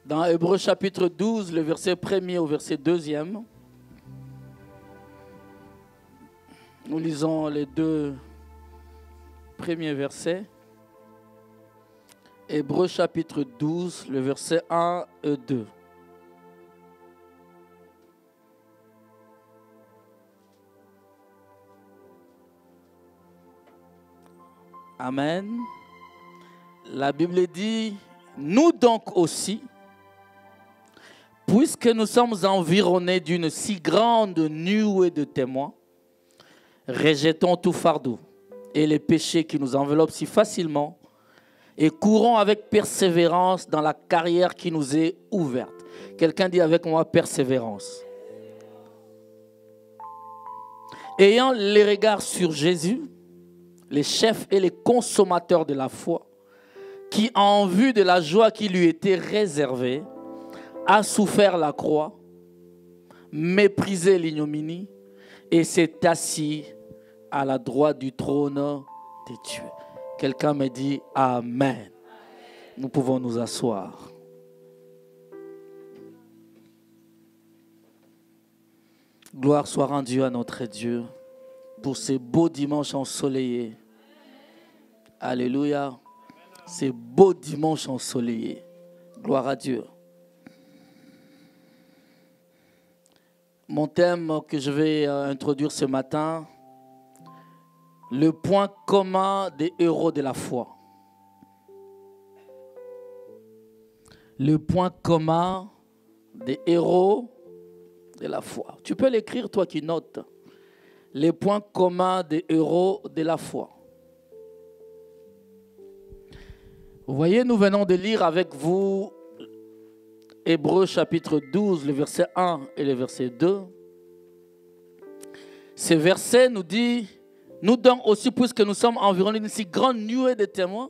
Dans Hébreux chapitre 12, le verset 1er au verset 2e, nous lisons les deux premiers versets. Hébreux chapitre 12, le verset 1 et 2. Amen. La Bible dit, nous donc aussi, puisque nous sommes environnés d'une si grande nuée de témoins, rejetons tout fardeau et les péchés qui nous enveloppent si facilement et courons avec persévérance dans la carrière qui nous est ouverte. Quelqu'un dit avec moi persévérance. Ayant les regards sur Jésus, les chefs et les consommateurs de la foi, qui en vue de la joie qui lui était réservée, a souffert la croix, méprisé l'ignominie et s'est assis à la droite du trône de Dieu. Quelqu'un me dit Amen. Nous pouvons nous asseoir. Gloire soit rendue à notre Dieu pour ces beaux dimanches ensoleillés. Alléluia. Ces beaux dimanches ensoleillés. Gloire à Dieu. Mon thème que je vais introduire ce matin, le point commun des héros de la foi. Le point commun des héros de la foi. Tu peux l'écrire, toi qui notes. Les points communs des héros de la foi. Vous voyez, nous venons de lire avec vous Hébreux chapitre 12, le verset 1 et le verset 2. Ce verset nous dit, nous donc aussi, puisque nous sommes environnés d'une si grande nuée de témoins.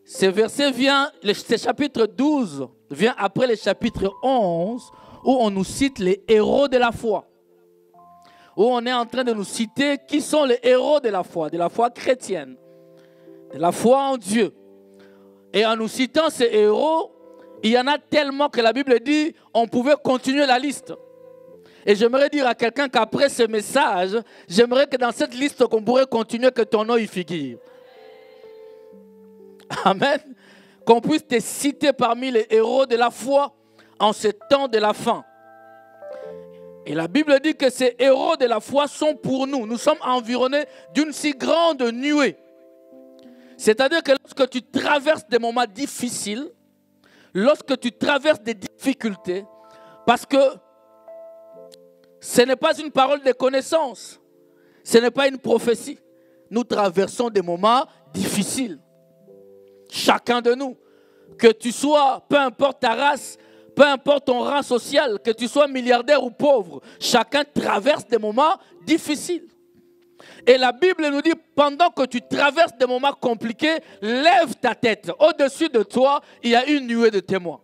Ce verset vient, ce chapitre 12 vient après le chapitre 11, où on nous cite les héros de la foi. Où on est en train de nous citer qui sont les héros de la foi chrétienne, de la foi en Dieu. Et en nous citant ces héros, il y en a tellement que la Bible dit on pouvait continuer la liste. Et j'aimerais dire à quelqu'un qu'après ce message, j'aimerais que dans cette liste qu'on pourrait continuer, que ton nom y figure. Amen. Qu'on puisse te citer parmi les héros de la foi en ce temps de la fin. Et la Bible dit que ces héros de la foi sont pour nous. Nous sommes environnés d'une si grande nuée. C'est-à-dire que lorsque tu traverses des moments difficiles, lorsque tu traverses des difficultés, parce que ce n'est pas une parole de connaissance, ce n'est pas une prophétie. Nous traversons des moments difficiles. Chacun de nous, que tu sois, peu importe ta race, peu importe ton rang social, que tu sois milliardaire ou pauvre, chacun traverse des moments difficiles. Et la Bible nous dit, pendant que tu traverses des moments compliqués, lève ta tête. Au-dessus de toi, il y a une nuée de témoins.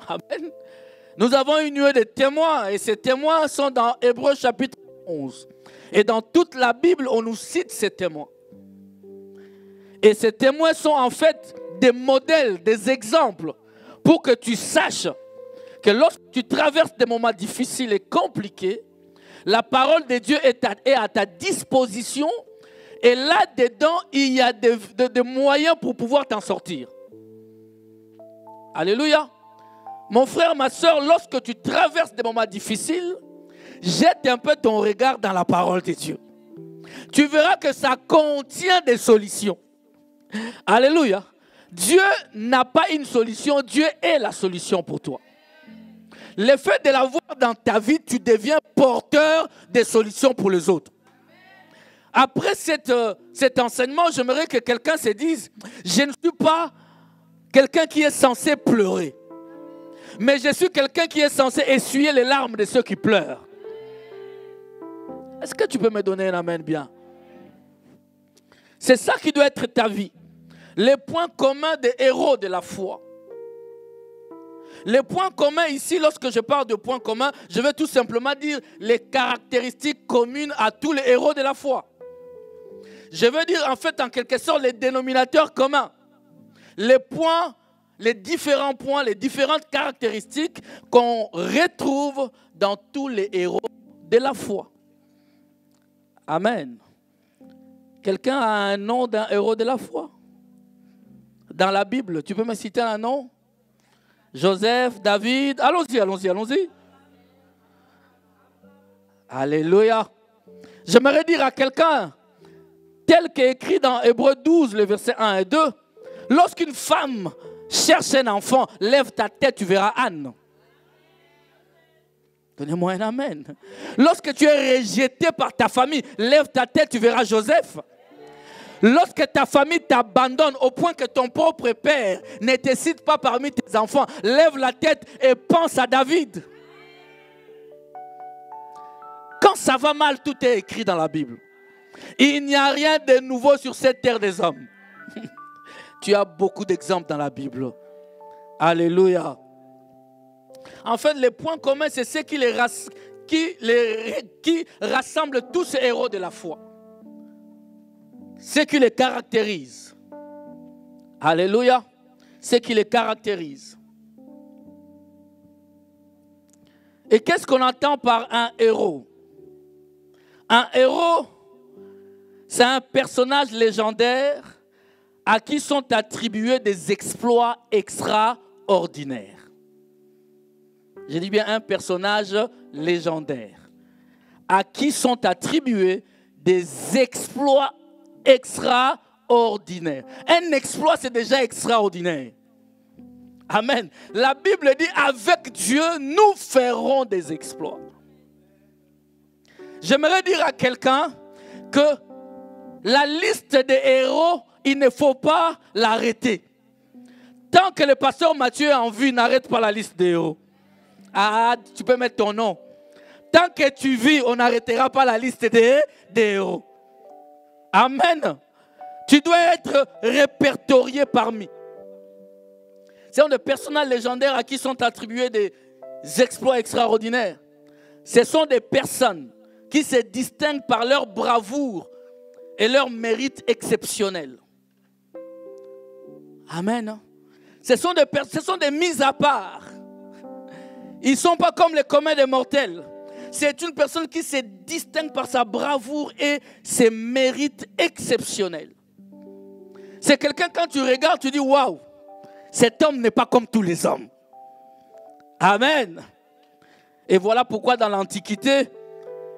Amen. Nous avons une nuée de témoins et ces témoins sont dans Hébreux chapitre 11. Et dans toute la Bible, on nous cite ces témoins. Et ces témoins sont en fait des modèles, des exemples pour que tu saches que lorsque tu traverses des moments difficiles et compliqués, la parole de Dieu est à ta disposition et là-dedans, il y a des moyens pour pouvoir t'en sortir. Alléluia. Mon frère, ma soeur, lorsque tu traverses des moments difficiles, jette un peu ton regard dans la parole de Dieu. Tu verras que ça contient des solutions. Alléluia. Dieu n'a pas une solution, Dieu est la solution pour toi. Le fait de l'avoir dans ta vie, tu deviens porteur des solutions pour les autres. Après cet enseignement, j'aimerais que quelqu'un se dise, je ne suis pas quelqu'un qui est censé pleurer, mais je suis quelqu'un qui est censé essuyer les larmes de ceux qui pleurent. Est-ce que tu peux me donner un amen bien? C'est ça qui doit être ta vie. Les points communs des héros de la foi. Les points communs ici, lorsque je parle de points communs, je vais tout simplement dire les caractéristiques communes à tous les héros de la foi. Je veux dire en fait en quelque sorte les dénominateurs communs. les points, les différents points, les différentes caractéristiques qu'on retrouve dans tous les héros de la foi. Amen. Quelqu'un a un nom d'un héros de la foi? Dans la Bible, tu peux me citer un nom? Joseph, David, allons-y, allons-y, allons-y. Alléluia. J'aimerais dire à quelqu'un, tel qu'est écrit dans Hébreux 12, le verset 1 et 2, lorsqu'une femme cherche un enfant, lève ta tête, tu verras Anne. Donnez-moi un amen. Lorsque tu es rejeté par ta famille, lève ta tête, tu verras Joseph. Lorsque ta famille t'abandonne au point que ton propre père ne te cite pas parmi tes enfants, lève la tête et pense à David. Quand ça va mal, tout est écrit dans la Bible. Il n'y a rien de nouveau sur cette terre des hommes. Tu as beaucoup d'exemples dans la Bible. Alléluia. En fait, les points communs, c'est ce qui rassemble tous ces héros de la foi. Ce qui les caractérise. Alléluia. Ce qui les caractérise. Et qu'est-ce qu'on entend par un héros? Un héros, c'est un personnage légendaire à qui sont attribués des exploits extraordinaires. Je dis bien un personnage légendaire à qui sont attribués des exploits extraordinaires. Un exploit, c'est déjà extraordinaire. Amen. La Bible dit, avec Dieu, nous ferons des exploits. J'aimerais dire à quelqu'un que la liste des héros, il ne faut pas l'arrêter. Tant que le pasteur Mathieu en vue, n'arrête pas la liste des héros. Ah, tu peux mettre ton nom. Tant que tu vis, on n'arrêtera pas la liste des héros. Amen. Tu dois être répertorié parmi. Ce sont des personnages légendaires à qui sont attribués des exploits extraordinaires. Ce sont des personnes qui se distinguent par leur bravoure et leur mérite exceptionnel. Amen. Ce sont des mises à part. Ils ne sont pas comme les communs des mortels. C'est une personne qui se distingue par sa bravoure et ses mérites exceptionnels. C'est quelqu'un, quand tu regardes, tu dis, waouh, cet homme n'est pas comme tous les hommes. Amen. Et voilà pourquoi dans l'Antiquité,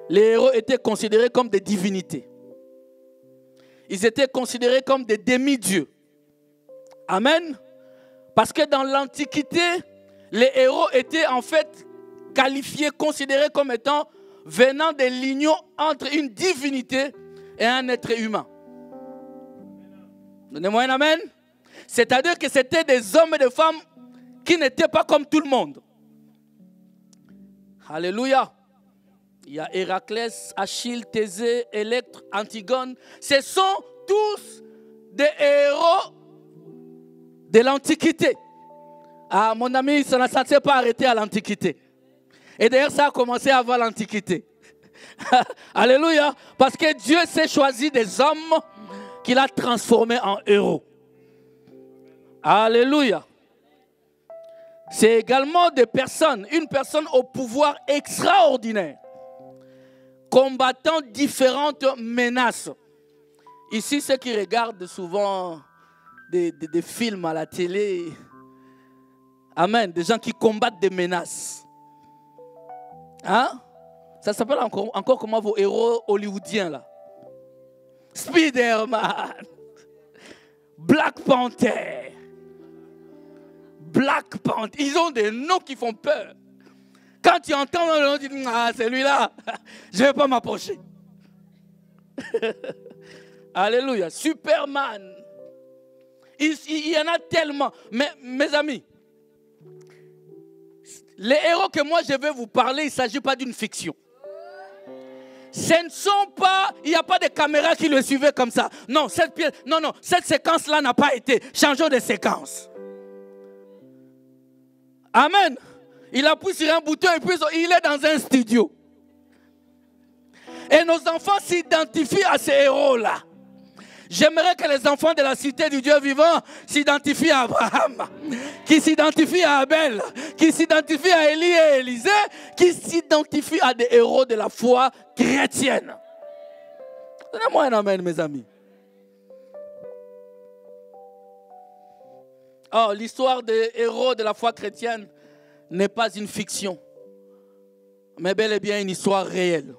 les héros étaient considérés comme des divinités. Ils étaient considérés comme des demi-dieux. Amen. Parce que dans l'Antiquité, les héros étaient en fait qualifiés, considérés comme étant venant de l'union entre une divinité et un être humain. Donnez-moi un amen. C'est-à-dire que c'était des hommes et des femmes qui n'étaient pas comme tout le monde. Alléluia. Il y a Héraclès, Achille, Thésée, Électre, Antigone. Ce sont tous des héros de l'Antiquité. Ah, mon ami, ça ne s'est pas arrêté à l'Antiquité. Et d'ailleurs, ça a commencé avant l'Antiquité. Alléluia. Parce que Dieu s'est choisi des hommes qu'il a transformés en héros. Alléluia. C'est également des personnes, une personne au pouvoir extraordinaire, combattant différentes menaces. Ici, ceux qui regardent souvent des films à la télé, amen, des gens qui combattent des menaces. Hein? Ça s'appelle encore comment vos héros hollywoodiens là? Spider-Man, Black Panther, ils ont des noms qui font peur. Quand tu entends le nom, tu dis, ah, celui-là, je ne vais pas m'approcher. Alléluia. Superman. Il y en a tellement. Mais mes amis, les héros que moi je vais vous parler, il ne s'agit pas d'une fiction. Ce ne sont pas, il n'y a pas de caméra qui le suivait comme ça. Non, cette séquence-là n'a pas été. Changeons de séquence. Amen. Il appuie sur un bouton et puis il est dans un studio. Et nos enfants s'identifient à ces héros-là. J'aimerais que les enfants de la cité du Dieu vivant s'identifient à Abraham, qui s'identifient à Abel, qui s'identifient à Élie et Élisée, qui s'identifient à des héros de la foi chrétienne. Donnez-moi un amen, mes amis. Oh, l'histoire des héros de la foi chrétienne n'est pas une fiction, mais bel et bien une histoire réelle.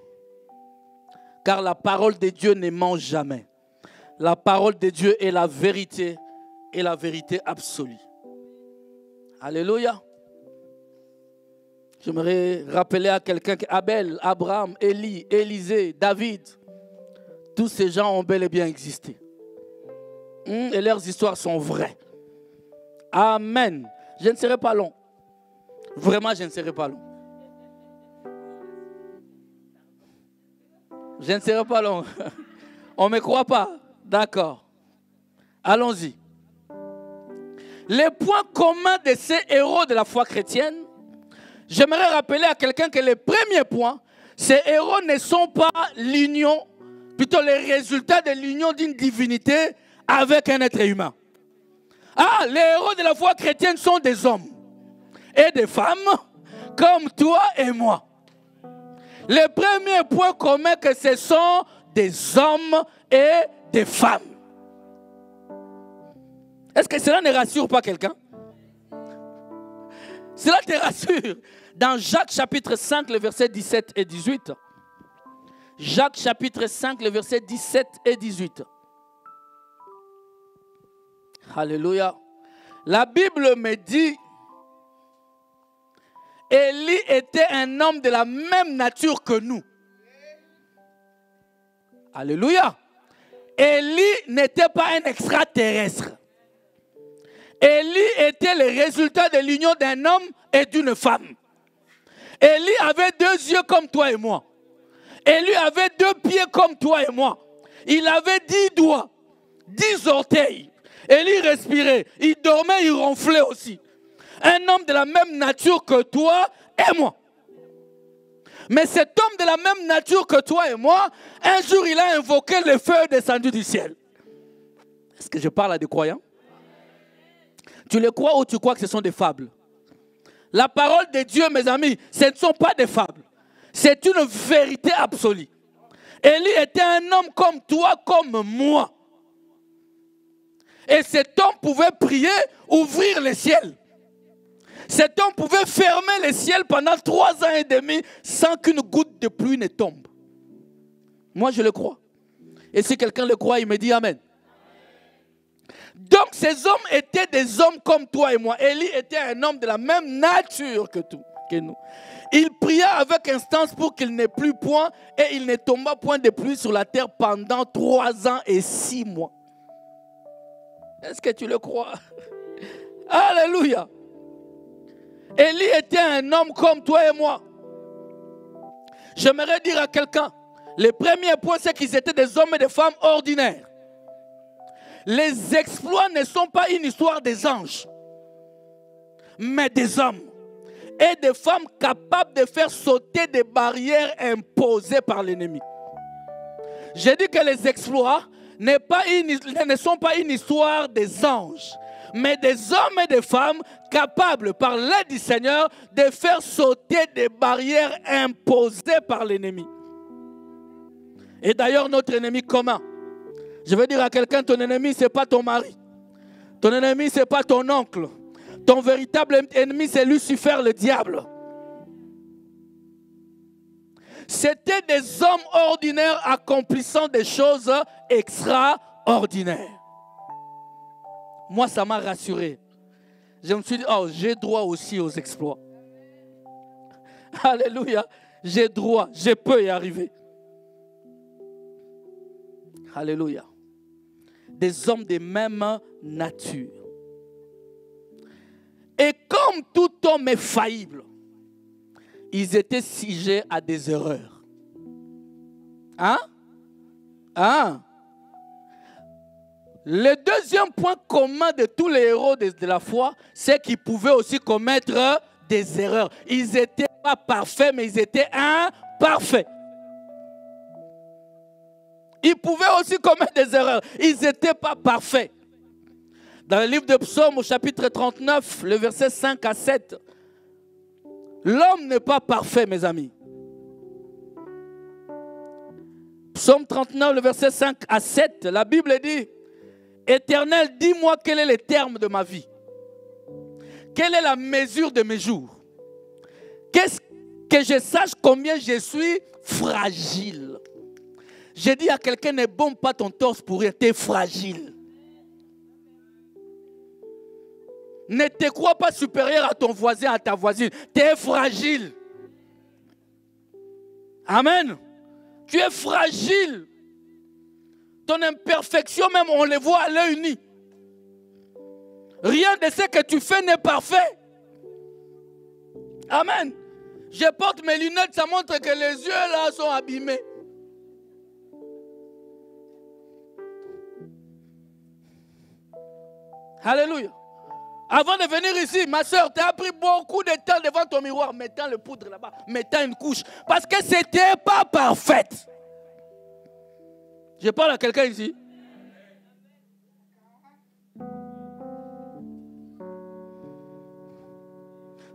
Car la parole de Dieu ne ment jamais. La parole de Dieu est la vérité et la vérité absolue. Alléluia. J'aimerais rappeler à quelqu'un qu'Abel, Abraham, Élie, Élisée, David, tous ces gens ont bel et bien existé. Et leurs histoires sont vraies. Amen. Je ne serai pas long. Vraiment, je ne serai pas long. Je ne serai pas long. On ne me croit pas. D'accord. Allons-y. Les points communs de ces héros de la foi chrétienne, j'aimerais rappeler à quelqu'un que les premiers points, ces héros ne sont pas l'union, plutôt les résultats de l'union d'une divinité avec un être humain. Ah, les héros de la foi chrétienne sont des hommes et des femmes comme toi et moi. Les premiers points communs que ce sont des hommes et des femmes. Est-ce que cela ne rassure pas quelqu'un? Cela te rassure. Dans Jacques chapitre 5, le verset 17 et 18. Jacques chapitre 5, le verset 17 et 18. Alléluia. La Bible me dit, Élie était un homme de la même nature que nous. Alléluia. Élie n'était pas un extraterrestre. Élie était le résultat de l'union d'un homme et d'une femme. Élie avait 2 yeux comme toi et moi. Élie avait 2 pieds comme toi et moi. Il avait 10 doigts, 10 orteils. Élie respirait, il dormait, il ronflait aussi. Un homme de la même nature que toi et moi. Mais cet homme de la même nature que toi et moi, un jour il a invoqué le feu descendu du ciel. Est-ce que je parle à des croyants? Tu les crois ou tu crois que ce sont des fables? La parole de Dieu, mes amis, ce ne sont pas des fables. C'est une vérité absolue. Élie était un homme comme toi, comme moi. Et cet homme pouvait prier, ouvrir les ciels. Cet homme pouvait fermer les ciels pendant 3 ans et demi sans qu'une goutte de pluie ne tombe. Moi, je le crois. Et si quelqu'un le croit, il me dit Amen. Donc, ces hommes étaient des hommes comme toi et moi. Élie était un homme de la même nature que nous. Il pria avec instance pour qu'il n'ait plus point et il ne tomba point de pluie sur la terre pendant 3 ans et 6 mois. Est-ce que tu le crois? Alléluia. Élie était un homme comme toi et moi. J'aimerais dire à quelqu'un, le premier point, c'est qu'ils étaient des hommes et des femmes ordinaires. Les exploits ne sont pas une histoire des anges, mais des hommes et des femmes capables de faire sauter des barrières imposées par l'ennemi. J'ai dit que les exploits ne sont pas une histoire des anges, mais des hommes et des femmes capables, par l'aide du Seigneur, de faire sauter des barrières imposées par l'ennemi. Et d'ailleurs, notre ennemi commun, je veux dire à quelqu'un, ton ennemi, ce n'est pas ton mari. Ton ennemi, ce n'est pas ton oncle. Ton véritable ennemi, c'est Lucifer, le diable. C'était des hommes ordinaires accomplissant des choses extraordinaires. Moi, ça m'a rassuré. Je me suis dit, oh, j'ai droit aussi aux exploits. Alléluia. J'ai droit, je peux y arriver. Alléluia. Des hommes de même nature. Et comme tout homme est faillible, ils étaient sujets à des erreurs. Le deuxième point commun de tous les héros de la foi, c'est qu'ils pouvaient aussi commettre des erreurs. Ils n'étaient pas parfaits, mais ils étaient imparfaits. Ils pouvaient aussi commettre des erreurs. Ils n'étaient pas parfaits. Dans le livre de Psaume, au chapitre 39, le verset 5 à 7, l'homme n'est pas parfait, mes amis. Psaume 39, le verset 5 à 7, la Bible dit, « Éternel, dis-moi quel est le terme de ma vie. Quelle est la mesure de mes jours? Qu'est-ce que je sache combien je suis fragile. » J'ai dit à quelqu'un, ne bombe pas ton torse pour rien, tu es fragile. Ne te crois pas supérieur à ton voisin, à ta voisine. Tu es fragile. Amen. Tu es fragile. Ton imperfection même, on les voit à l'œil nu. Rien de ce que tu fais n'est parfait. Amen. Je porte mes lunettes, ça montre que les yeux là sont abîmés. Alléluia. Avant de venir ici, ma soeur, tu as pris beaucoup de temps devant ton miroir, mettant le poudre là-bas, mettant une couche, parce que ce n'était pas parfaite. Je parle à quelqu'un ici.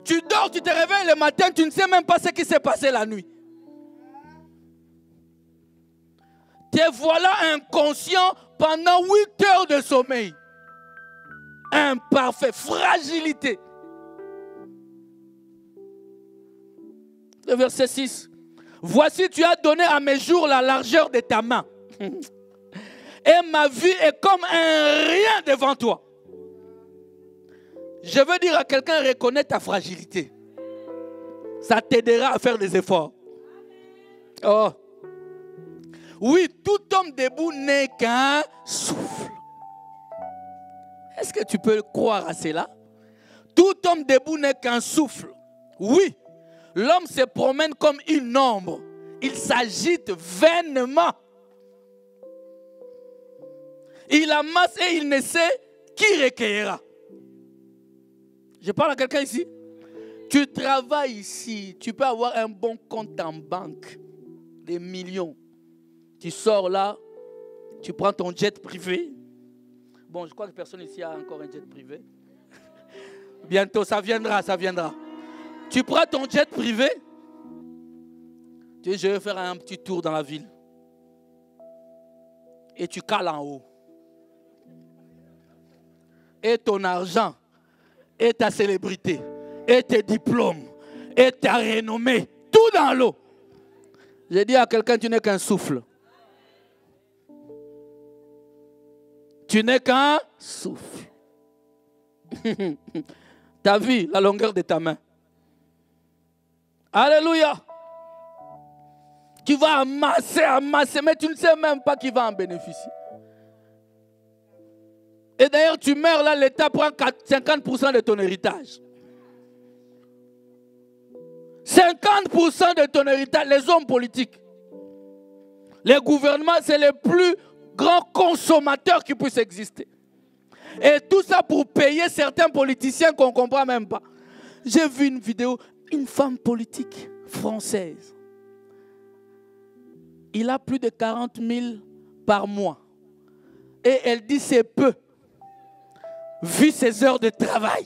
Tu dors, tu te réveilles le matin, tu ne sais même pas ce qui s'est passé la nuit. Te voilà inconscient pendant 8 heures de sommeil. Imparfait, fragilité. Le verset 6. Voici, tu as donné à mes jours la largeur de ta main. Et ma vie est comme un rien devant toi. Je veux dire à quelqu'un, reconnais ta fragilité. Ça t'aidera à faire des efforts. Oh. Oui, tout homme debout n'est qu'un souffle. Est-ce que tu peux croire à cela? Tout homme debout n'est qu'un souffle. Oui, l'homme se promène comme une ombre. Il s'agite vainement. Il amasse et il ne sait qui recueillera. Je parle à quelqu'un ici. Tu travailles ici, tu peux avoir un bon compte en banque, des millions. Tu sors là, tu prends ton jet privé. Bon, je crois que personne ici a encore un jet privé. Bientôt, ça viendra, ça viendra. Tu prends ton jet privé. Tu dis, je vais faire un petit tour dans la ville. Et tu cales en haut. Et ton argent, et ta célébrité, et tes diplômes, et ta renommée, tout dans l'eau. J'ai dit à quelqu'un, tu n'es qu'un souffle. Tu n'es qu'un souffle. Ta vie, la longueur de ta main. Alléluia. Tu vas amasser, mais tu ne sais même pas qui va en bénéficier. Et d'ailleurs, tu meurs là, l'État prend 50% de ton héritage. 50% de ton héritage, les hommes politiques. Les gouvernements, c'est les plus grands consommateurs qui puissent exister. Et tout ça pour payer certains politiciens qu'on ne comprend même pas. J'ai vu une vidéo, une femme politique française. Il a plus de 40 000 par mois. Et elle dit c'est peu. Vu ses heures de travail.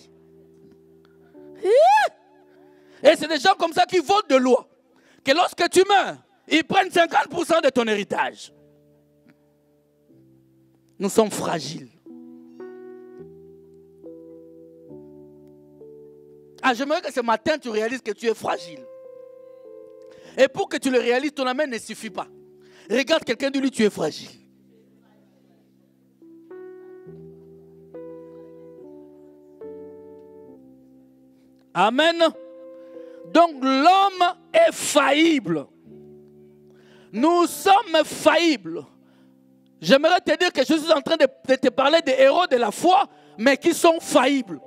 Et c'est des gens comme ça qui votent de loi. Que lorsque tu meurs, ils prennent 50% de ton héritage. Nous sommes fragiles. Ah, j'aimerais que ce matin tu réalises que tu es fragile. Et pour que tu le réalises, ton amen ne suffit pas. Regarde quelqu'un, de lui, tu es fragile. Amen. Donc l'homme est faillible. Nous sommes faillibles. J'aimerais te dire que je suis en train de te parler des héros de la foi, mais qui sont faillibles.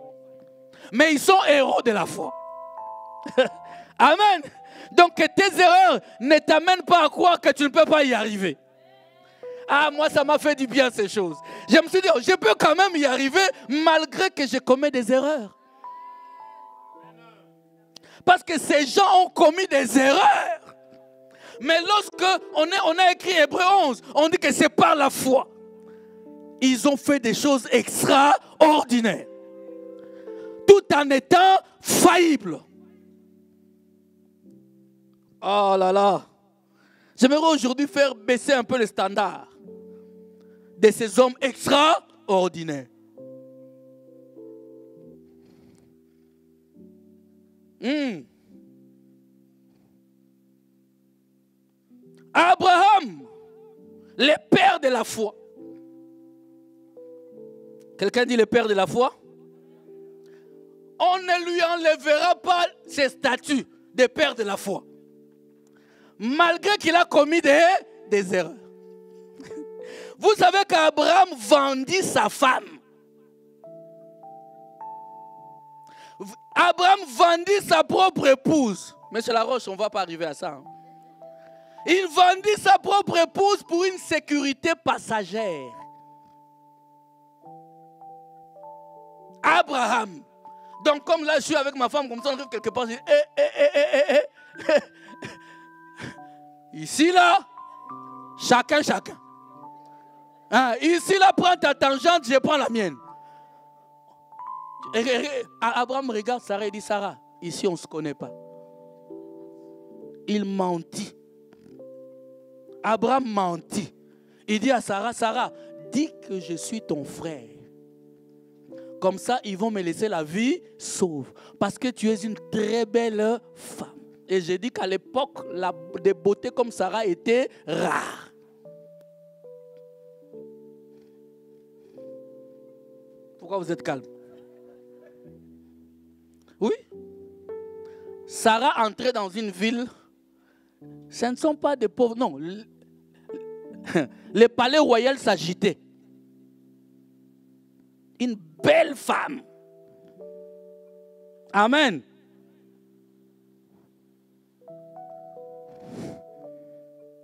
Mais ils sont héros de la foi. Amen. Donc que tes erreurs ne t'amènent pas à croire que tu ne peux pas y arriver. Ah, moi ça m'a fait du bien ces choses. Je me suis dit, je peux quand même y arriver malgré que je commets des erreurs. Parce que ces gens ont commis des erreurs. Mais lorsque on a écrit Hébreux 11, on dit que c'est par la foi. Ils ont fait des choses extraordinaires. Tout en étant faillibles. Oh là là. J'aimerais aujourd'hui faire baisser un peu les standards de ces hommes extraordinaires. Abraham, le père de la foi. Quelqu'un dit le père de la foi? On ne lui enlèvera pas ses statuts de père de la foi. Malgré qu'il a commis des erreurs. Vous savez qu'Abraham vendit sa femme. Abraham vendit sa propre épouse. Monsieur Laroche, on ne va pas arriver à ça. Hein. Il vendit sa propre épouse pour une sécurité passagère. Abraham. Donc comme là je suis avec ma femme, comme ça on arrive quelque part, je dis Ici là, chacun. Hein, ici là, prends ta tangente, je prends la mienne. Abraham regarde Sarah et dit, Sarah, ici on ne se connaît pas. Il mentit. Abraham mentit. Il dit à Sarah, Sarah, dis que je suis ton frère. Comme ça, ils vont me laisser la vie sauve. Parce que tu es une très belle femme. Et j'ai dit qu'à l'époque, des beautés comme Sarah étaient rares. Pourquoi vous êtes calme? Oui. Sarah entrait dans une ville. Ce ne sont pas des pauvres. Non. Le palais royal s'agitait. Une belle femme. Amen.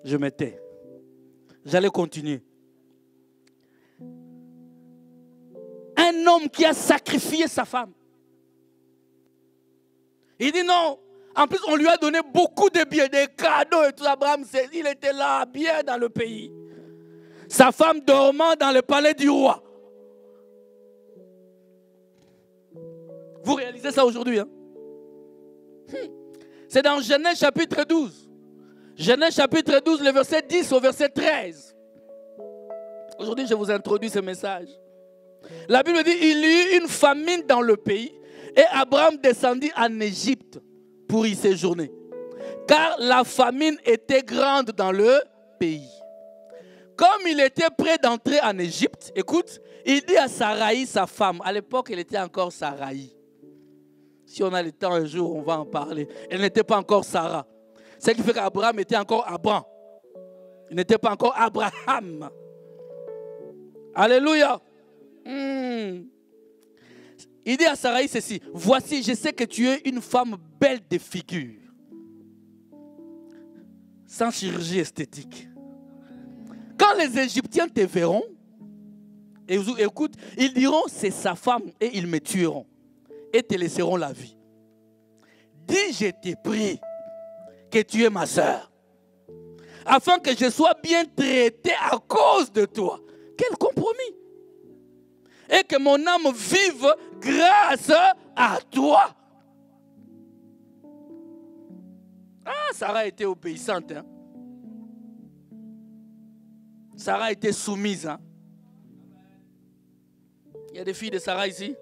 Je me tais. J'allais continuer. Un homme qui a sacrifié sa femme. Il dit non. En plus, on lui a donné beaucoup de biens, des cadeaux et tout. Abraham, il était là, bien dans le pays. Sa femme dormant dans le palais du roi. Vous réalisez ça aujourd'hui, hein? C'est dans Genèse chapitre 12. Genèse chapitre 12, le verset 10 au verset 13. Aujourd'hui, je vous introduis ce message. La Bible dit, il y eut une famine dans le pays et Abraham descendit en Égypte pour y séjourner. Car la famine était grande dans le pays. Comme il était prêt d'entrer en Égypte, écoute, il dit à Saraï, sa femme, à l'époque, elle était encore Saraï. Si on a le temps un jour, on va en parler. Elle n'était pas encore Sarah. Ce qui fait qu'Abraham était encore Abraham. Il n'était pas encore Abraham. Alléluia. Il dit à Saraï ceci. Voici, je sais que tu es une femme belle de figure. Sans chirurgie esthétique. Quand les Égyptiens te verront, et écoute, ils diront c'est sa femme et ils me tueront. Et te laisseront la vie. Dis, je t'ai prie que tu es ma sœur, afin que je sois bien traité à cause de toi. Quel compromis! Et que mon âme vive grâce à toi. Ah, Sarah était obéissante. Hein? Sarah était soumise. Hein? Il y a des filles de Sarah ici.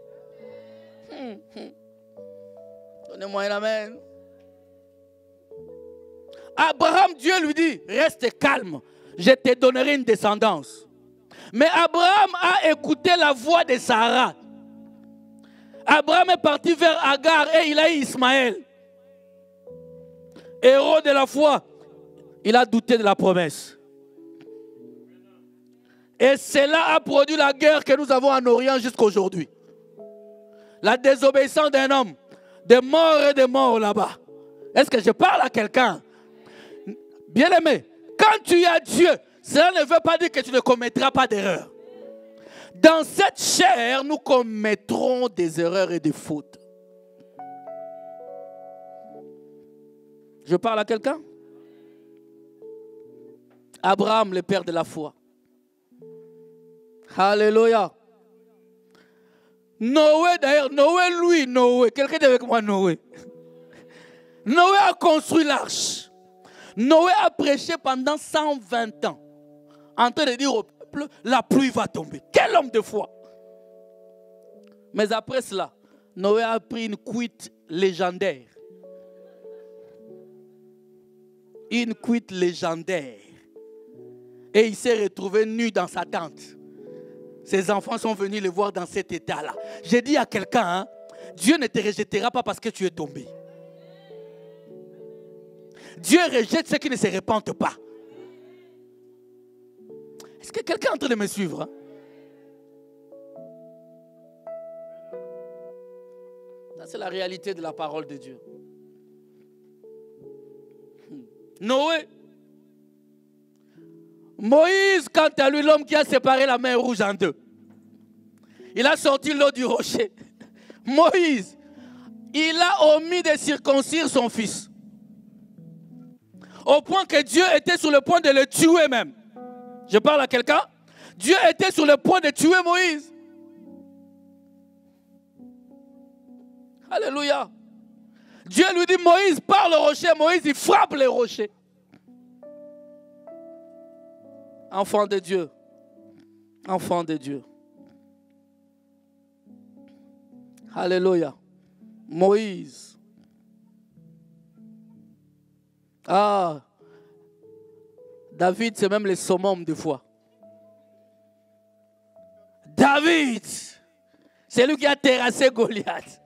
Donnez-moi un amen. Abraham, Dieu lui dit, reste calme, je te donnerai une descendance. Mais Abraham a écouté la voix de Sarah. Abraham est parti vers Agar et il a eu Ismaël. Héros de la foi, il a douté de la promesse. Et cela a produit la guerre que nous avons en Orient jusqu'à aujourd'hui. La désobéissance d'un homme, des morts et des morts là-bas. Est-ce que je parle à quelqu'un? Bien-aimé, quand tu as Dieu, cela ne veut pas dire que tu ne commettras pas d'erreurs. Dans cette chair, nous commettrons des erreurs et des fautes. Je parle à quelqu'un? Abraham, le père de la foi. Alléluia. Noé, d'ailleurs, Noé, quelqu'un est avec moi, Noé. Noé a construit l'arche. Noé a prêché pendant 120 ans, en train de dire au peuple, la pluie va tomber. Quel homme de foi! Mais après cela, Noé a pris une cuite légendaire. Une cuite légendaire. Et il s'est retrouvé nu dans sa tente. Ses enfants sont venus le voir dans cet état-là. J'ai dit à quelqu'un, Dieu ne te rejettera pas parce que tu es tombé. Dieu rejette ceux qui ne se repentent pas. Est-ce que quelqu'un est en train de me suivre? Ça, c'est la réalité de la parole de Dieu. Noé. Moïse, quant à lui, l'homme qui a séparé la mer Rouge en deux. Il a sorti l'eau du rocher. Moïse, il a omis de circoncire son fils. Au point que Dieu était sur le point de le tuer même. Je parle à quelqu'un. Dieu était sur le point de tuer Moïse. Alléluia. Dieu lui dit, Moïse, parle au rocher. Moïse, il frappe les rochers. Enfant de Dieu. Enfant de Dieu. Alléluia. Moïse. Ah. David, c'est même le summum de foi. David. C'est lui qui a terrassé Goliath.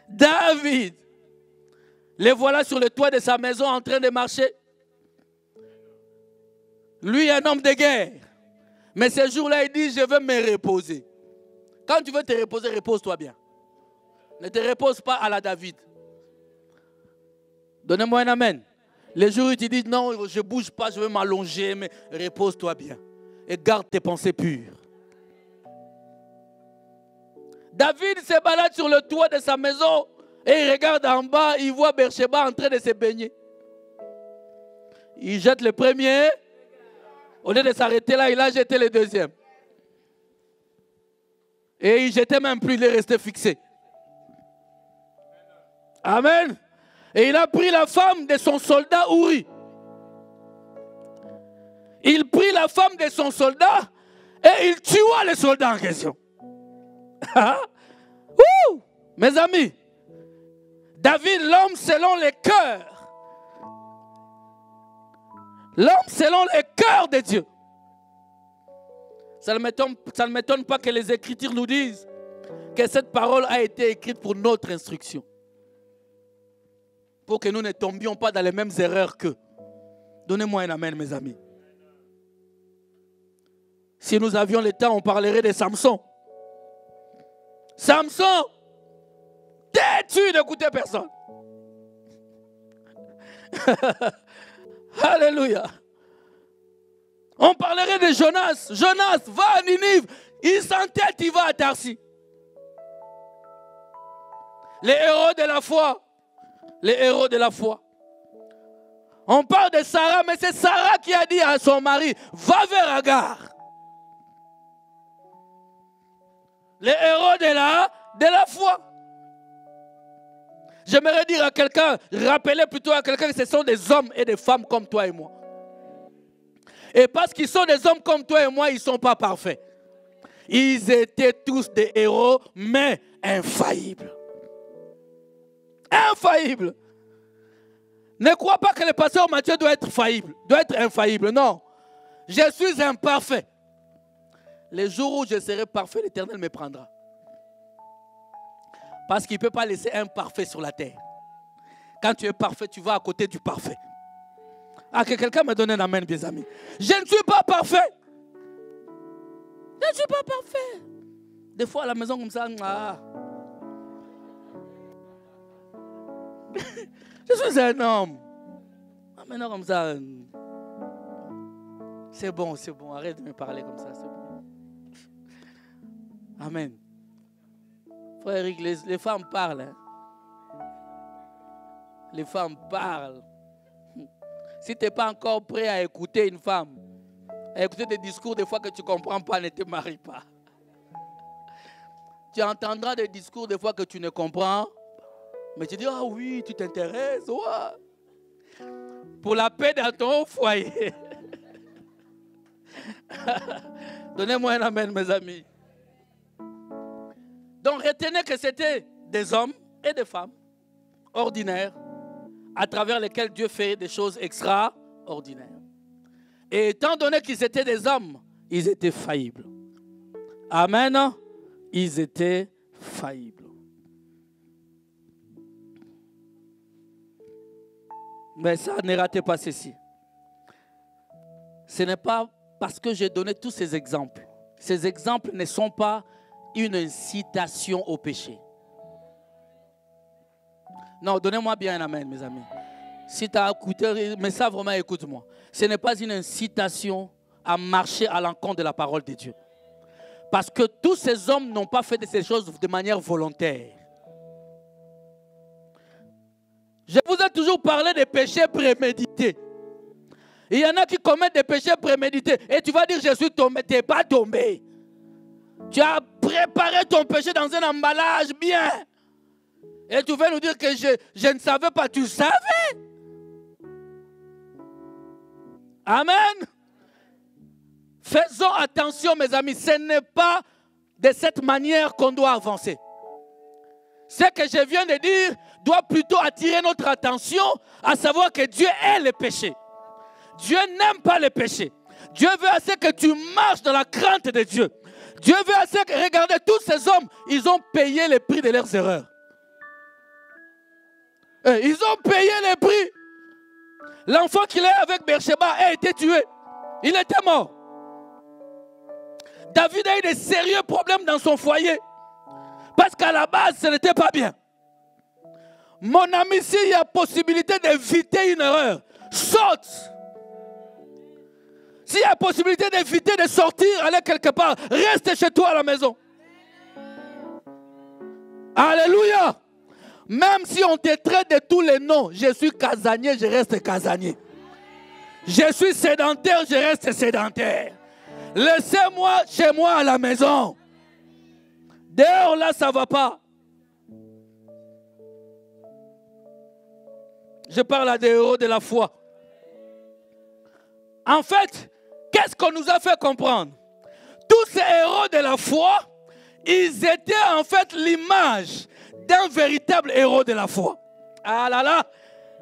David. Les voilà sur le toit de sa maison en train de marcher. Lui, un homme de guerre. Mais ce jour-là, il dit, je veux me reposer. Quand tu veux te reposer, repose-toi bien. Ne te repose pas à la David. Donnez-moi un amen. Les jours où tu dis, non, je ne bouge pas, je veux m'allonger, mais repose-toi bien. Et garde tes pensées pures. David se balade sur le toit de sa maison et il regarde en bas, il voit Bersheba en train de se baigner. Il jette le premier. Au lieu de s'arrêter là, il a jeté le deuxième. Et il jetait même plus, il est resté fixé. Amen. Et il a pris la femme de son soldat Uri. Il prit la femme de son soldat et il tua le soldat en question. Mes amis, David, l'homme selon les cœurs. L'homme selon les cœurs de Dieu. Ça ne m'étonne pas que les Écritures nous disent que cette parole a été écrite pour notre instruction. Pour que nous ne tombions pas dans les mêmes erreurs qu'eux. Donnez-moi un amen, mes amis. Si nous avions le temps, on parlerait de Samson. Samson, têtu d'écouter personne. Alléluia. On parlerait de Jonas. Jonas, va à Ninive. Il s'entête, il va à Tarsis. Les héros de la foi. Les héros de la foi. On parle de Sarah, mais c'est Sarah qui a dit à son mari, va vers Agar. Les héros de la foi. J'aimerais dire à quelqu'un, rappeler plutôt à quelqu'un que ce sont des hommes et des femmes comme toi et moi. Et parce qu'ils sont des hommes comme toi et moi, ils ne sont pas parfaits. Ils étaient tous des héros, mais infaillibles. Infaillibles. Ne crois pas que le pasteur Mathieu doit être faillible, doit être infaillible. Non. Je suis imparfait. Les jours où je serai parfait, l'Éternel me prendra. Parce qu'il ne peut pas laisser un parfait sur la terre. Quand tu es parfait, tu vas à côté du parfait. Ah, que quelqu'un me donne un amen, mes amis. Je ne suis pas parfait. Je ne suis pas parfait. Des fois, à la maison, comme ça, je suis un homme. Maintenant, comme ça, c'est bon, arrête de me parler comme ça, c'est bon. Amen. Frère Eric, les femmes parlent. Hein? Les femmes parlent. Si tu n'es pas encore prêt à écouter une femme, Écouter des discours des fois que tu ne comprends pas, ne te marie pas. Tu entendras des discours des fois que tu ne comprends, mais tu dis, ah oui, tu t'intéresses. Ouais. Pour la paix dans ton foyer. Donnez-moi un amen, mes amis. Donc retenez que c'était des hommes et des femmes ordinaires à travers lesquels Dieu fait des choses extraordinaires. Et étant donné qu'ils étaient des hommes, ils étaient faillibles. Amen. Ils étaient faillibles. Mais ça, ne ratez pas ceci. Ce n'est pas parce que j'ai donné tous ces exemples. Ces exemples ne sont pas une incitation au péché. Non, donnez-moi bien un amen, mes amis. Si tu as écouté, mais ça vraiment, écoute-moi. Ce n'est pas une incitation à marcher à l'encontre de la parole de Dieu. Parce que tous ces hommes n'ont pas fait de ces choses de manière volontaire. Je vous ai toujours parlé des péchés prémédités. Il y en a qui commettent des péchés prémédités. Et tu vas dire, je suis tombé. Tu n'es pas tombé. Tu as préparé ton péché dans un emballage bien. Et tu veux nous dire que je ne savais pas. Tu savais. Amen. Faisons attention, mes amis. Ce n'est pas de cette manière qu'on doit avancer. Ce que je viens de dire doit plutôt attirer notre attention, à savoir que Dieu est le péché. Dieu n'aime pas le péché. Dieu veut assez que tu marches dans la crainte de Dieu. Dieu veut assez que, regardez, tous ces hommes, ils ont payé le prix de leurs erreurs. Ils ont payé le prix. L'enfant qu'il est avec Beersheba a été tué. Il était mort. David a eu des sérieux problèmes dans son foyer. Parce qu'à la base, ce n'était pas bien. Mon ami, s'il y a possibilité d'éviter une erreur, saute. S'il y a possibilité d'éviter de sortir, aller quelque part, reste chez toi à la maison. Alléluia. Même si on te traite de tous les noms, je suis casanier, je reste casanier. Je suis sédentaire, je reste sédentaire. Laissez-moi chez moi à la maison. Dehors là, ça ne va pas. Je parle à des héros de la foi. En fait, qu'est-ce qu'on nous a fait comprendre? Tous ces héros de la foi, ils étaient en fait l'image d'un véritable héros de la foi. Ah là là,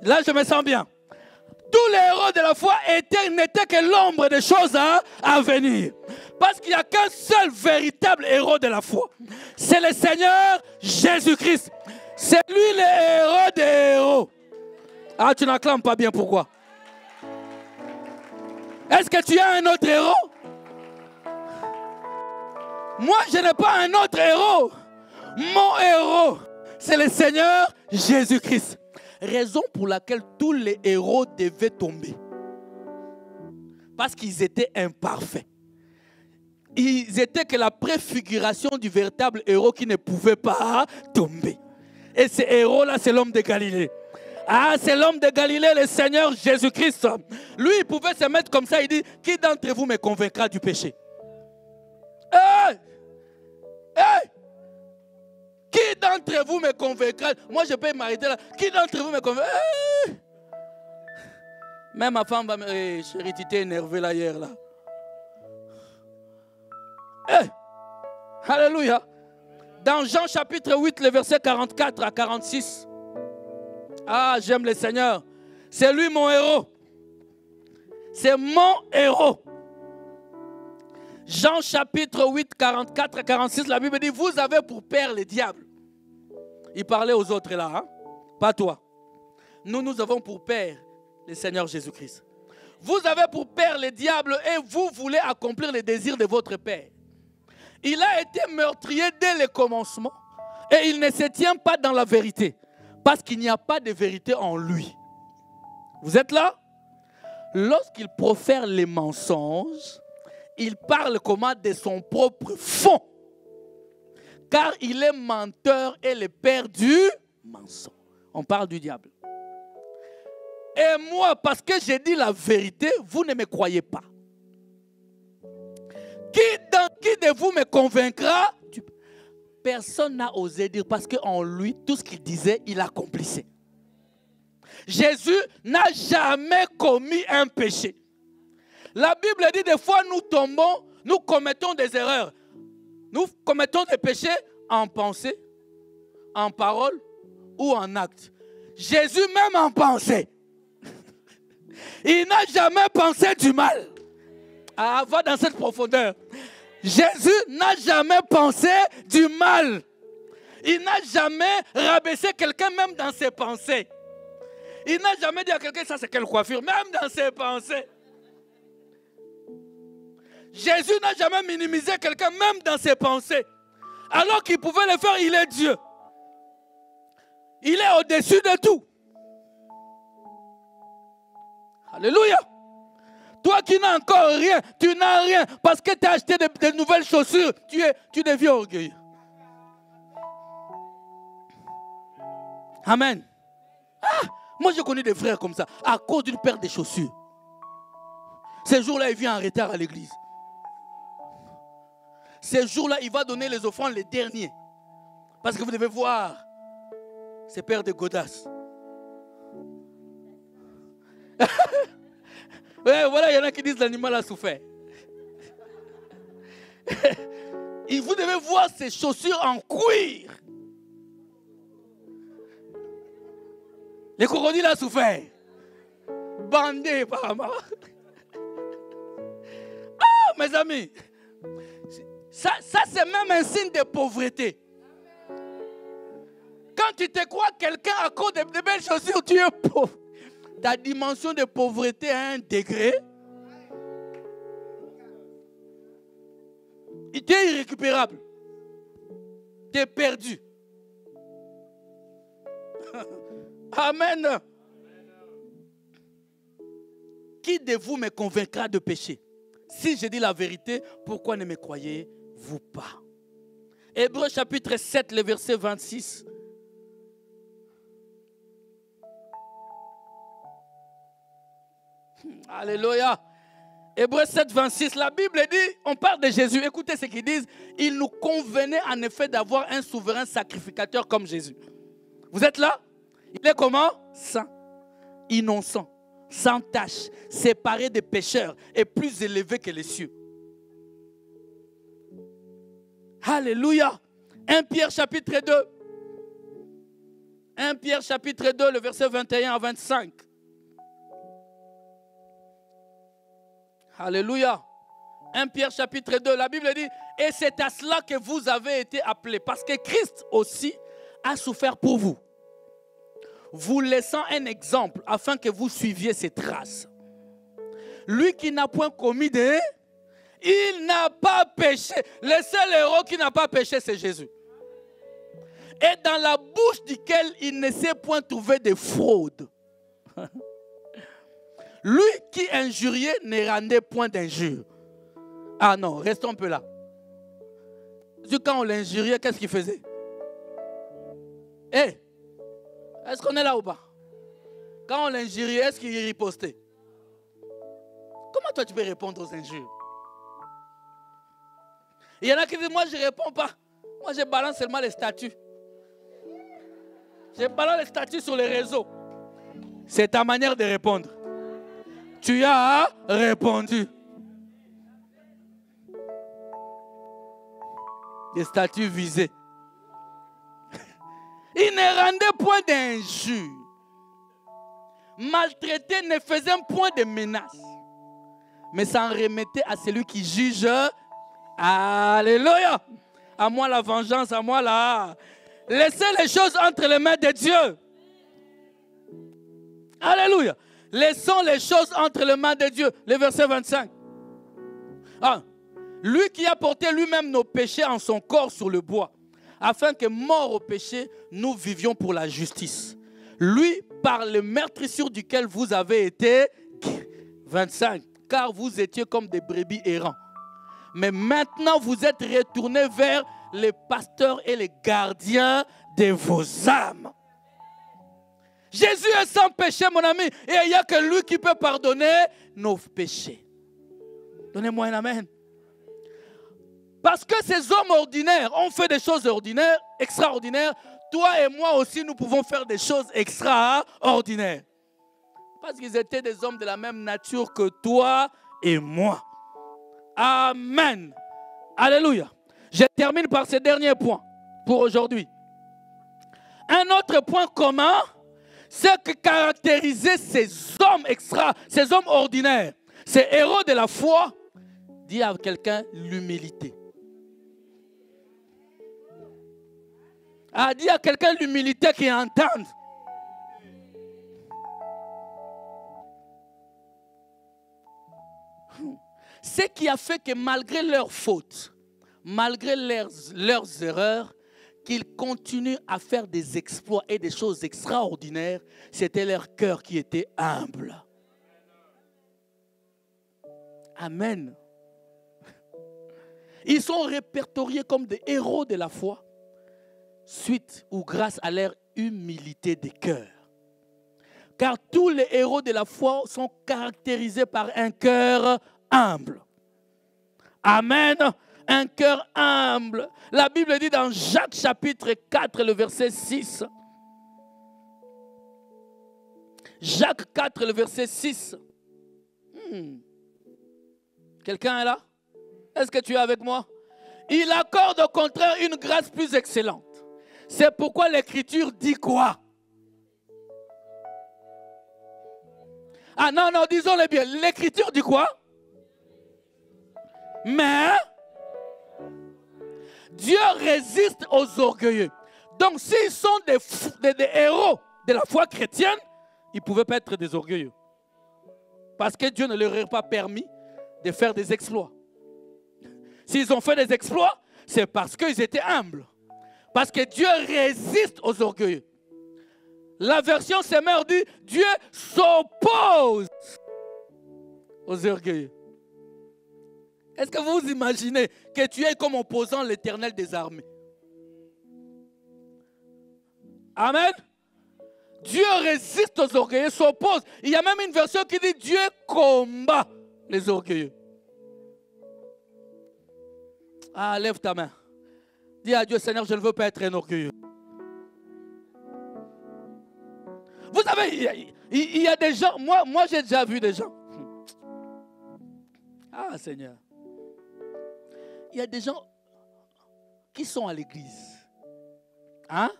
là je me sens bien. Tous les héros de la foi n'étaient que l'ombre des choses à venir. Parce qu'il n'y a qu'un seul véritable héros de la foi. C'est le Seigneur Jésus-Christ. C'est lui le héros des héros. Ah, tu n'acclames pas bien, pourquoi? Est-ce que tu as un autre héros? Moi, je n'ai pas un autre héros. Mon héros, c'est le Seigneur Jésus-Christ. Raison pour laquelle tous les héros devaient tomber. Parce qu'ils étaient imparfaits. Ils étaient que la préfiguration du véritable héros qui ne pouvait pas tomber. Et ce héros-là, c'est l'homme de Galilée. Ah, c'est l'homme de Galilée, le Seigneur Jésus-Christ. Lui, il pouvait se mettre comme ça, il dit, qui d'entre vous me convaincra du péché? Hey! Hey! Qui d'entre vous me convaincra? Moi, je peux m'arrêter là. Qui d'entre vous me convaincra? Hey! Même ma femme va me... Hey, chérie, tu t'es énervé là hier, là. Hey! Alléluia. Dans Jean chapitre 8, le verset 44 à 46. Ah, j'aime le Seigneur. C'est lui mon héros. C'est mon héros. Jean chapitre 8, 44 à 46, la Bible dit, vous avez pour père le diable. Il parlait aux autres là, hein? Pas toi. Nous avons pour père le Seigneur Jésus-Christ. Vous avez pour père le diable et vous voulez accomplir les désirs de votre père. Il a été meurtrier dès le commencement et il ne se tient pas dans la vérité parce qu'il n'y a pas de vérité en lui. Vous êtes là? Lorsqu'il profère les mensonges, il parle comment de son propre fond. Car il est menteur et le père du mensonge. On parle du diable. Et moi, parce que j'ai dit la vérité, vous ne me croyez pas. Qui de vous me convaincra? Personne n'a osé dire parce qu'en lui, tout ce qu'il disait, il accomplissait. Jésus n'a jamais commis un péché. La Bible dit des fois nous tombons, nous commettons des erreurs. Nous commettons des péchés en pensée, en parole ou en acte. Jésus même en pensée. Il n'a jamais pensé du mal. Ah, va dans cette profondeur. Jésus n'a jamais pensé du mal. Il n'a jamais rabaissé quelqu'un même dans ses pensées. Il n'a jamais dit à quelqu'un, ça c'est quelle coiffure, même dans ses pensées. Jésus n'a jamais minimisé quelqu'un même dans ses pensées. Alors qu'il pouvait le faire, il est Dieu. Il est au-dessus de tout. Alléluia. Toi qui n'as encore rien, tu n'as rien. Parce que tu as acheté de nouvelles chaussures, tu deviens orgueilleux. Amen. Ah, moi, j'ai connu des frères comme ça, à cause d'une paire de chaussures. Ces jours-là, il vient en retard à l'église. Ces jours-là, il va donner les offrandes les derniers. Parce que vous devez voir ces paires de godasses. Ouais, voilà, il y en a qui disent l'animal a souffert. Et vous devez voir ces chaussures en cuir. Les crocodiles a souffert. Bandés apparemment. Ah, mes amis. Ça c'est même un signe de pauvreté. Quand tu te crois quelqu'un à cause de belles chaussures, tu es pauvre. Ta dimension de pauvreté à un degré, tu es irrécupérable. Tu es perdu. Amen. Qui de vous me convaincra de péché? Si je dis la vérité, pourquoi ne me croyez-vous pas? Hébreux chapitre 7, le verset 26. Alléluia. Hébreux 7, 26. La Bible dit, on parle de Jésus. Écoutez ce qu'ils disent. Il nous convenait en effet d'avoir un souverain sacrificateur comme Jésus. Vous êtes là? Il est comment? Saint, innocent, sans tache, séparé des pécheurs et plus élevé que les cieux. Alléluia. 1 Pierre chapitre 2. 1 Pierre chapitre 2, le verset 21 à 25. Alléluia. 1 Pierre chapitre 2, la Bible dit, et c'est à cela que vous avez été appelés, parce que Christ aussi a souffert pour vous, vous laissant un exemple afin que vous suiviez ses traces. Lui qui n'a point commis de... Il n'a pas péché. Le seul héros qui n'a pas péché, c'est Jésus. Et dans la bouche duquel il ne s'est point trouvé de fraude. Lui qui injuriait ne rendait point d'injure. Ah non, restons un peu là. Quand on l'injuriait, qu'est-ce qu'il faisait? Est-ce qu'on est là ou pas? Quand on l'injuriait, est-ce qu'il ripostait? Comment toi tu peux répondre aux injures? Il y en a qui disent, moi je ne réponds pas. Moi je balance seulement les statuts. Je balance les statuts sur les réseaux. C'est ta manière de répondre. Tu as répondu. Des statuts visés. Il ne rendait point d'injure. Maltraité ne faisait point de menace. Mais s'en remettait à celui qui juge. Alléluia. À moi la vengeance, à moi la... Laissez les choses entre les mains de Dieu. Alléluia. Laissons les choses entre les mains de Dieu. Le verset 25. Lui qui a porté lui-même nos péchés en son corps sur le bois, afin que, morts au péché, nous vivions pour la justice. Lui, par le meurtrissure duquel vous avez été... 25. Car vous étiez comme des brebis errants. Mais maintenant, vous êtes retournés vers les pasteurs et les gardiens de vos âmes. Jésus est sans péché, mon ami. Et il n'y a que lui qui peut pardonner nos péchés. Donnez-moi un amen. Parce que ces hommes ordinaires ont fait des choses ordinaires, extraordinaires. Toi et moi aussi, nous pouvons faire des choses extraordinaires. Parce qu'ils étaient des hommes de la même nature que toi et moi. Amen. Alléluia. Je termine par ce dernier point pour aujourd'hui. Un autre point commun, c'est que caractériser ces hommes ces hommes ordinaires, ces héros de la foi, dit à quelqu'un l'humilité. Dit à quelqu'un l'humilité qui entende. Ce qui a fait que malgré leurs fautes, malgré leurs erreurs, qu'ils continuent à faire des exploits et des choses extraordinaires, c'était leur cœur qui était humble. Amen. Ils sont répertoriés comme des héros de la foi, suite ou grâce à leur humilité de cœur. Car tous les héros de la foi sont caractérisés par un cœur humble. Amen. Un cœur humble. La Bible dit dans Jacques chapitre 4, le verset 6. Jacques 4, le verset 6. Quelqu'un est là? Est-ce que tu es avec moi? Il accorde au contraire une grâce plus excellente. C'est pourquoi l'Écriture dit quoi? Ah non, disons-le bien. L'Écriture dit quoi? Mais Dieu résiste aux orgueilleux. Donc s'ils sont des héros de la foi chrétienne, ils ne pouvaient pas être des orgueilleux. Parce que Dieu ne leur aurait pas permis de faire des exploits. S'ils ont fait des exploits, c'est parce qu'ils étaient humbles. Parce que Dieu résiste aux orgueilleux. La version Semeur dit, Dieu s'oppose aux orgueilleux. Est-ce que vous imaginez que tu es comme opposant l'Éternel des armées? Amen. Dieu résiste aux orgueilleux, s'oppose. Il y a même une version qui dit Dieu combat les orgueilleux. Ah, lève ta main. Dis à Dieu, Seigneur, je ne veux pas être un orgueilleux. Vous savez, il y a des gens, moi j'ai déjà vu des gens. Ah, Seigneur. Il y a des gens qui sont à l'église. Hein?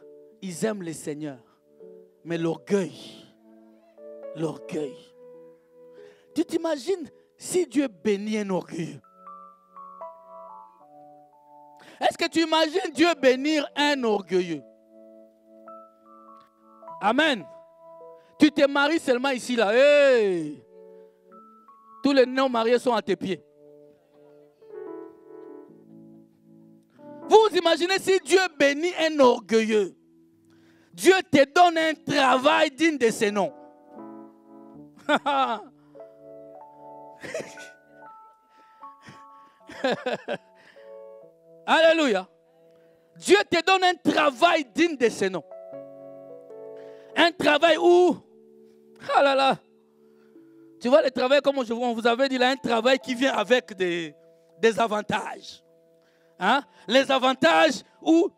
Ils aiment le Seigneur. Mais l'orgueil. Tu t'imagines si Dieu bénit un orgueilleux? Est-ce que tu imagines Dieu bénir un orgueilleux? Amen. Tu te maries seulement ici, là. Hey! Tous les non-mariés sont à tes pieds. Vous imaginez si Dieu bénit un orgueilleux. Dieu te donne un travail digne de ses noms. Alléluia. Dieu te donne un travail digne de ses noms. Un travail où, ah là là, tu vois le travail comme on vous avait dit là, un travail qui vient avec des avantages. Hein? Les avantages où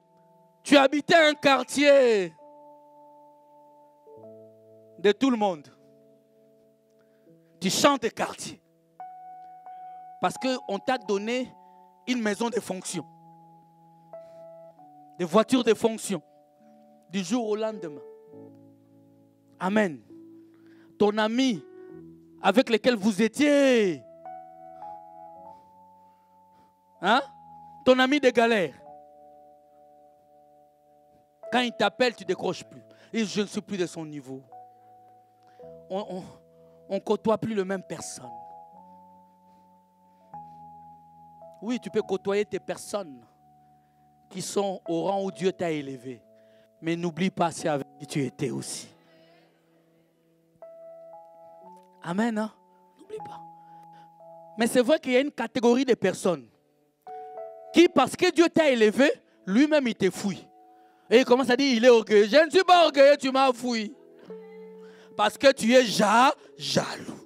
tu habitais un quartier de tout le monde. Tu chantes de quartier. Parce qu'on t'a donné une maison de fonction. Des voitures de fonction. Du jour au lendemain. Amen. Ton ami avec lequel vous étiez. Hein? Ton ami de galère. Quand il t'appelle, tu ne décroches plus. Et je ne suis plus de son niveau. On ne côtoie plus la même personne. Oui, tu peux côtoyer tes personnes qui sont au rang où Dieu t'a élevé. Mais n'oublie pas, c'est avec qui tu étais aussi. Amen, hein? N'oublie pas. Mais c'est vrai qu'il y a une catégorie de personnes qui, parce que Dieu t'a élevé, lui-même il te fouille. Et il commence à dire, il est orgueilleux. Je ne suis pas orgueilleux, tu m'as fouillé. Parce que tu es jaloux.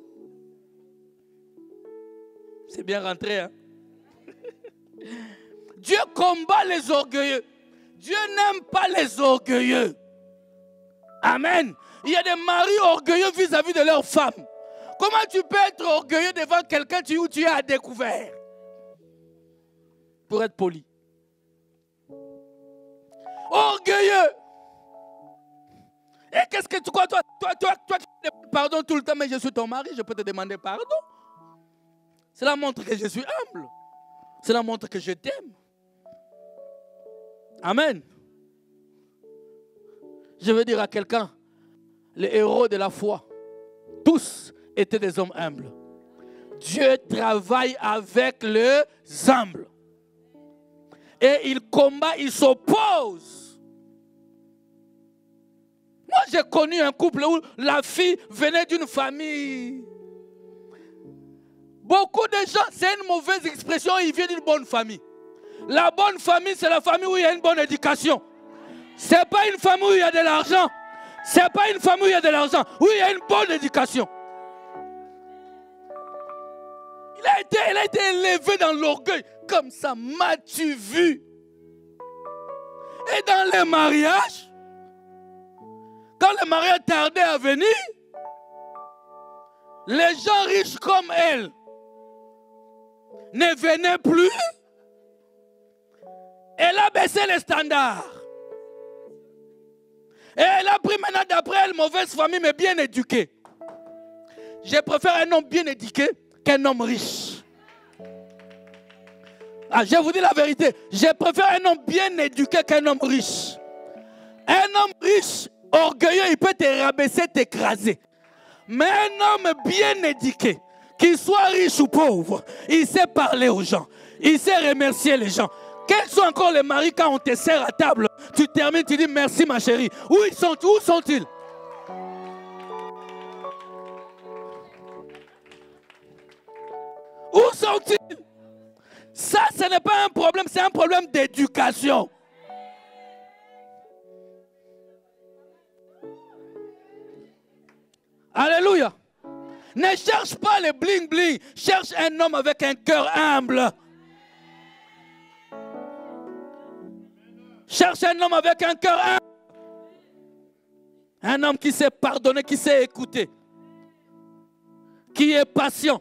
C'est bien rentré, hein? Dieu combat les orgueilleux. Dieu n'aime pas les orgueilleux. Amen. Il y a des maris orgueilleux vis-à-vis de leur femme. Comment tu peux être orgueilleux devant quelqu'un où tu es à découvert? Pour être poli. Orgueilleux. Et qu'est-ce que tu crois, toi qui demandes pardon tout le temps, mais je suis ton mari, je peux te demander pardon. Cela montre que je suis humble. Cela montre que je t'aime. Amen. Je veux dire à quelqu'un, les héros de la foi, tous étaient des hommes humbles. Dieu travaille avec les humbles. Et il combat, il s'oppose. Moi, j'ai connu un couple où la fille venait d'une famille. Beaucoup de gens, c'est une mauvaise expression, ils viennent d'une bonne famille. La bonne famille, c'est la famille où il y a une bonne éducation. Ce n'est pas une famille où il y a de l'argent. Ce n'est pas une famille où il y a de l'argent, où il y a une bonne éducation. Il a été élevé dans l'orgueil. Comme ça, m'as-tu vu? Et dans les mariages, quand le mariage tardait à venir, les gens riches comme elle ne venaient plus. Elle a baissé les standards. Et elle a pris maintenant d'après elle mauvaise famille mais bien éduquée. Je préfère un homme bien éduqué qu'un homme riche. Ah, je vous dis la vérité. Je préfère un homme bien éduqué qu'un homme riche. Un homme riche, orgueilleux, il peut te rabaisser, t'écraser. Mais un homme bien éduqué, qu'il soit riche ou pauvre, il sait parler aux gens. Il sait remercier les gens. Quels sont encore les maris quand on te sert à table? Tu termines, tu dis merci ma chérie. Où sont-ils? Où sont-ils? Ça, ce n'est pas un problème, c'est un problème d'éducation. Alléluia. Ne cherche pas les bling-bling. Cherche un homme avec un cœur humble. Cherche un homme avec un cœur humble. Un homme qui sait pardonner, qui sait écouter. Qui est patient.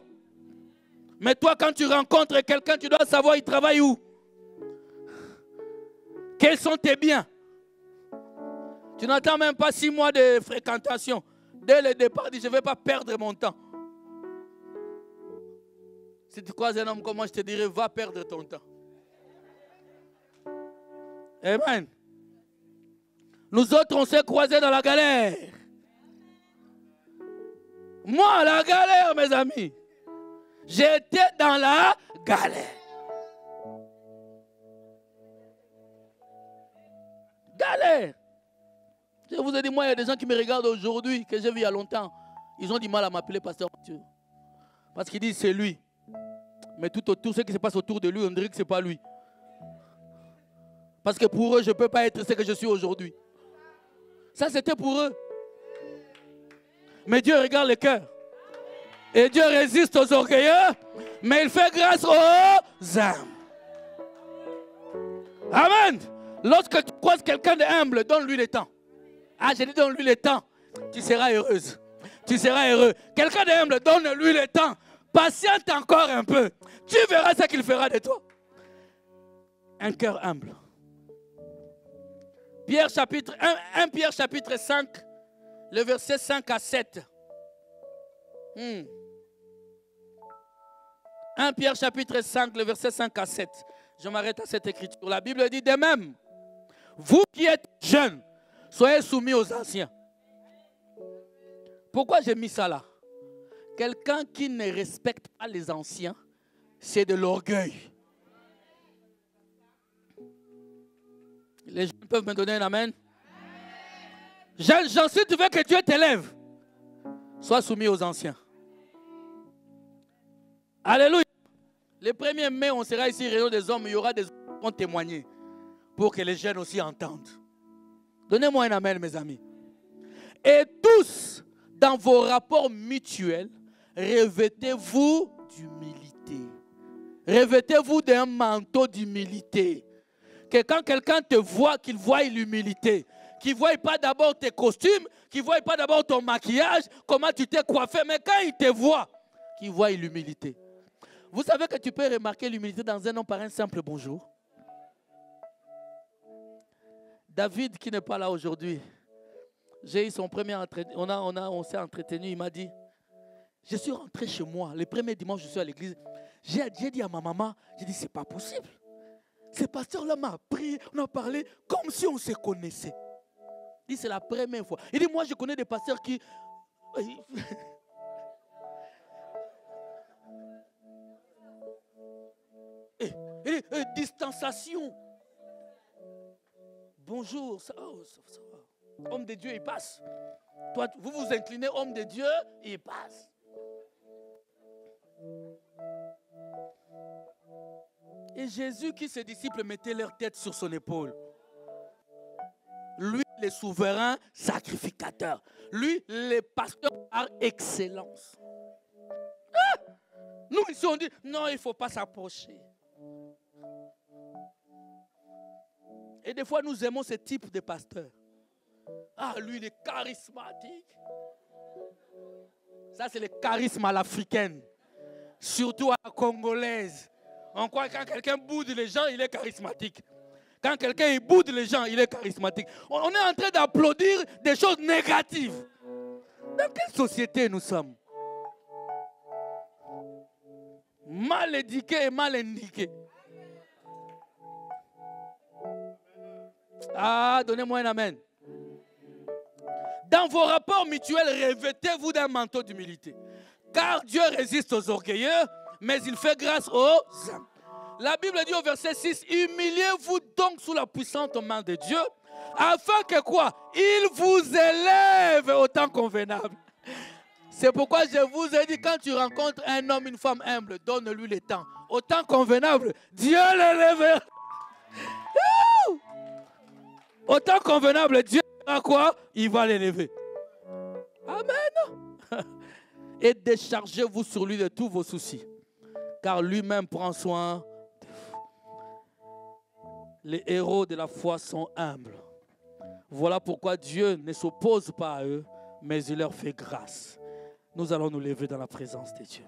Mais toi, quand tu rencontres quelqu'un, tu dois savoir il travaille où. Quels sont tes biens? Tu n'attends même pas 6 mois de fréquentation. Dès le départ, dis, je ne vais pas perdre mon temps. Si tu croises un homme comme moi, je te dirais, va perdre ton temps. Amen. Nous autres, on s'est croisés dans la galère. Moi, la galère, mes amis. J'étais dans la galère. Galère. Je vous ai dit, moi, il y a des gens qui me regardent aujourd'hui, que j'ai vu il y a longtemps. Ils ont du mal à m'appeler pasteur Mathieu. Parce qu'ils disent, c'est lui. Mais tout autour, ce qui se passe autour de lui, on dirait que ce n'est pas lui. Parce que pour eux, je ne peux pas être ce que je suis aujourd'hui. Ça, c'était pour eux. Mais Dieu regarde le cœur. Et Dieu résiste aux orgueilleux, mais il fait grâce aux âmes. Amen. Lorsque tu croises quelqu'un d'humble, donne-lui le temps. Ah, j'ai dit donne-lui le temps. Tu seras heureuse. Tu seras heureux. Quelqu'un d'humble, donne-lui le temps. Patiente encore un peu. Tu verras ce qu'il fera de toi. Un cœur humble. Pierre chapitre 1 Pierre chapitre 5, le verset 5 à 7. 1 Pierre chapitre 5, le verset 5 à 7. Je m'arrête à cette écriture. La Bible dit de même, vous qui êtes jeunes, soyez soumis aux anciens. Pourquoi j'ai mis ça là? Quelqu'un qui ne respecte pas les anciens, c'est de l'orgueil. Les gens peuvent me donner un amen? Jeunes gens, si tu veux que Dieu t'élève, sois soumis aux anciens. Alléluia. Le 1er mai, on sera ici, réunion des hommes, il y aura des hommes qui vont témoigner pour que les jeunes aussi entendent. Donnez-moi un amen, mes amis. Et tous, dans vos rapports mutuels, revêtez-vous d'humilité. Revêtez-vous d'un manteau d'humilité. Que quand quelqu'un te voit, qu'il voie l'humilité. Qu'il ne voie pas d'abord tes costumes, qu'il ne voie pas d'abord ton maquillage, comment tu t'es coiffé, mais quand il te voit, qu'il voie l'humilité. Vous savez que tu peux remarquer l'humilité dans un homme par un simple bonjour. David, qui n'est pas là aujourd'hui, j'ai eu son premier entretien, on s'est entretenu, il m'a dit, je suis rentré chez moi, le premier dimanche, je suis à l'église, j'ai dit à ma maman, j'ai dit, c'est pas possible. Ce pasteur-là m'a appris, on a parlé comme si on se connaissait. Il dit, c'est la première fois. Il dit, moi, je connais des pasteurs qui... Distanciation. Bonjour, ça va. Homme de Dieu, il passe. Toi, vous vous inclinez, homme de Dieu, il passe. Et Jésus, qui ses disciples mettaient leur tête sur son épaule. Lui, le souverain sacrificateur. Lui, le pasteur par excellence. Ah! Nous, ici, on dit, non, il ne faut pas s'approcher. Et des fois, nous aimons ce type de pasteur. Ah, lui, il est charismatique. Ça, c'est le charisme à l'africaine. Surtout à la congolaise. On croit que quand quelqu'un boude les gens, il est charismatique. Quand quelqu'un boude les gens, il est charismatique. On est en train d'applaudir des choses négatives. Dans quelle société nous sommes? Mal éduqués et mal indiqués. Ah, donnez-moi un amen. Dans vos rapports mutuels, revêtez-vous d'un manteau d'humilité. Car Dieu résiste aux orgueilleux, mais il fait grâce aux humbles. La Bible dit au verset 6, humiliez-vous donc sous la puissante main de Dieu, afin que quoi? Il vous élève au temps convenable. C'est pourquoi je vous ai dit, quand tu rencontres un homme, une femme humble, donne-lui le temps. Au temps convenable, Dieu l'élève. Au temps convenable, Dieu fera quoi? Il va l'élever. Amen. Et déchargez-vous sur lui de tous vos soucis, car lui-même prend soin de vous. Les héros de la foi sont humbles. Voilà pourquoi Dieu ne s'oppose pas à eux, mais il leur fait grâce. Nous allons nous lever dans la présence de Dieu.